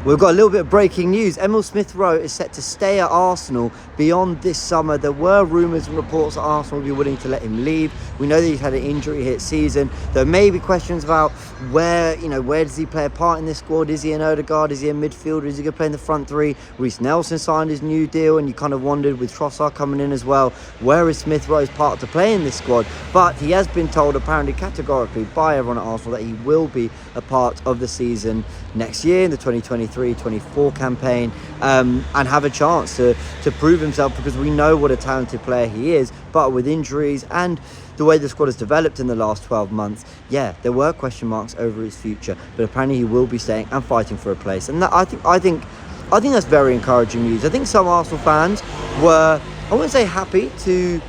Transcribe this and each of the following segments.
We've got a little bit of breaking news. Emile Smith-Rowe is set to stay at Arsenal beyond this summer. There were rumours and reports that Arsenal would be willing to let him leave. We know that he's had an injury-hit season. There may be questions about where does he play a part in this squad? Is he an Odegaard? Is he a midfielder? Is he going to play in the front three? Reece Nelson signed his new deal, and you kind of wondered with Trossard coming in as well, where is Smith-Rowe's part to play in this squad? But he has been told apparently categorically by everyone at Arsenal that he will be a part of the season next year in the 2023-24 campaign, and have a chance to prove himself, because we know what a talented player he is. But with injuries and the way the squad has developed in the last 12 months, there were question marks over his future, but apparently he will be staying and fighting for a place, and that, I think that's very encouraging news. I think some Arsenal fans were, I wouldn't say happy to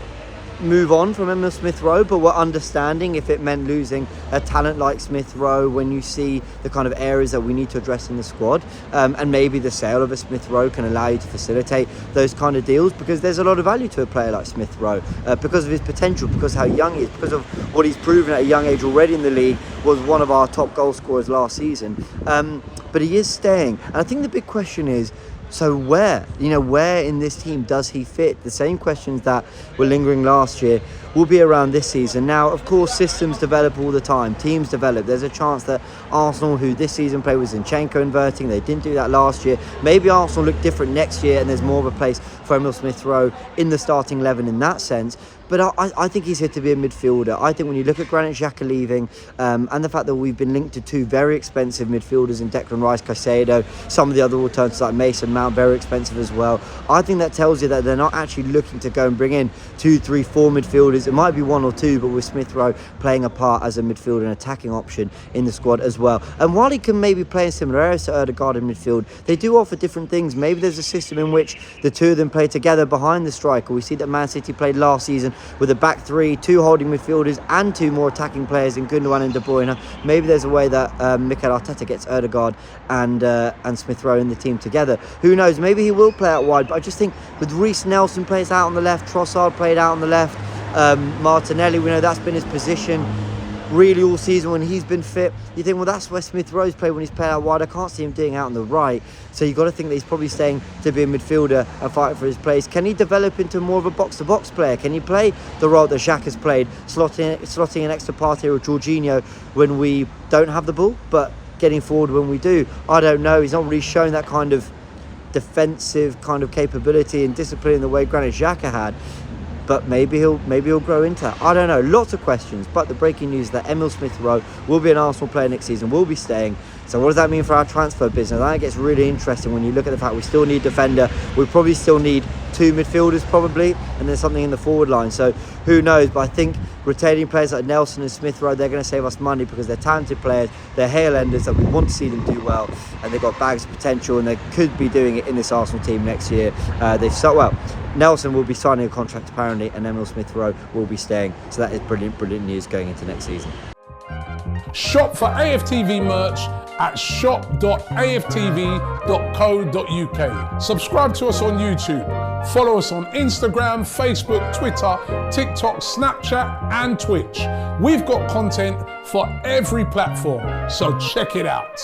move on from Emile Smith-Rowe, but were understanding if it meant losing a talent like Smith-Rowe when you see the kind of areas that we need to address in the squad, and maybe the sale of a Smith-Rowe can allow you to facilitate those kind of deals, because there's a lot of value to a player like Smith-Rowe, because of his potential, because how young he is, because of what he's proven at a young age already in the league. Was one of our top goal scorers last season, but he is staying, and I think the big question is, so where in this team does he fit? The same questions that were lingering last year will be around this season. Now, of course, systems develop all the time. Teams develop. There's a chance that Arsenal, who this season played with Zinchenko inverting, they didn't do that last year. Maybe Arsenal look different next year, and there's more of a place for Emile Smith-Rowe in the starting 11 in that sense. But I think he's here to be a midfielder. I think when you look at Granit Xhaka leaving, and the fact that we've been linked to two very expensive midfielders in Declan Rice, Caicedo, some of the other alternatives like Mason Mount, very expensive as well. I think that tells you that they're not actually looking to go and bring in 2, 3, 4 midfielders. It might be 1 or 2, but with Smith-Rowe playing a part as a midfielder and attacking option in the squad as well. And while he can maybe play in similar areas to Odegaard in midfield, they do offer different things. Maybe there's a system in which the two of them play together behind the striker. We see that Man City played last season with a back three, 2 holding midfielders and 2 more attacking players in Gundogan and De Bruyne. Maybe there's a way that Mikel Arteta gets Odegaard and Smith-Rowe in the team together. Who knows? Maybe he will play out wide, but I just think with Reece Nelson plays out on the left, Trossard played out on the left, Martinelli, we know that's been his position really all season when he's been fit. You think, well, that's where Smith-Rowe's played when he's played out wide. I can't see him doing out on the right. So you've got to think that he's probably staying to be a midfielder and fighting for his place. Can he develop into more of a box-to-box player? Can he play the role that Xhaka's played, slotting an extra Partey or Jorginho when we don't have the ball, but getting forward when we do? I don't know. He's not really shown that kind of defensive kind of capability and discipline in the way Granit Xhaka had. But maybe he'll grow into that. I don't know. Lots of questions. But the breaking news is that Emile Smith-Rowe will be an Arsenal player next season, will be staying. So what does that mean for our transfer business? I think it gets really interesting when you look at the fact we still need defender. We probably still need 2 midfielders probably, and then something in the forward line. So who knows? But I think retaining players like Nelson and Smith-Rowe, they're going to save us money because they're talented players. They're hail enders that we want to see them do well, and they've got bags of potential, and they could be doing it in this Arsenal team next year. Nelson will be signing a contract apparently, and Emile Smith-Rowe will be staying. So that is brilliant news going into next season. Shop for AFTV merch at shop.aftv.co.uk. Subscribe to us on YouTube. Follow us on Instagram, Facebook, Twitter, TikTok, Snapchat and Twitch. We've got content for every platform, so check it out.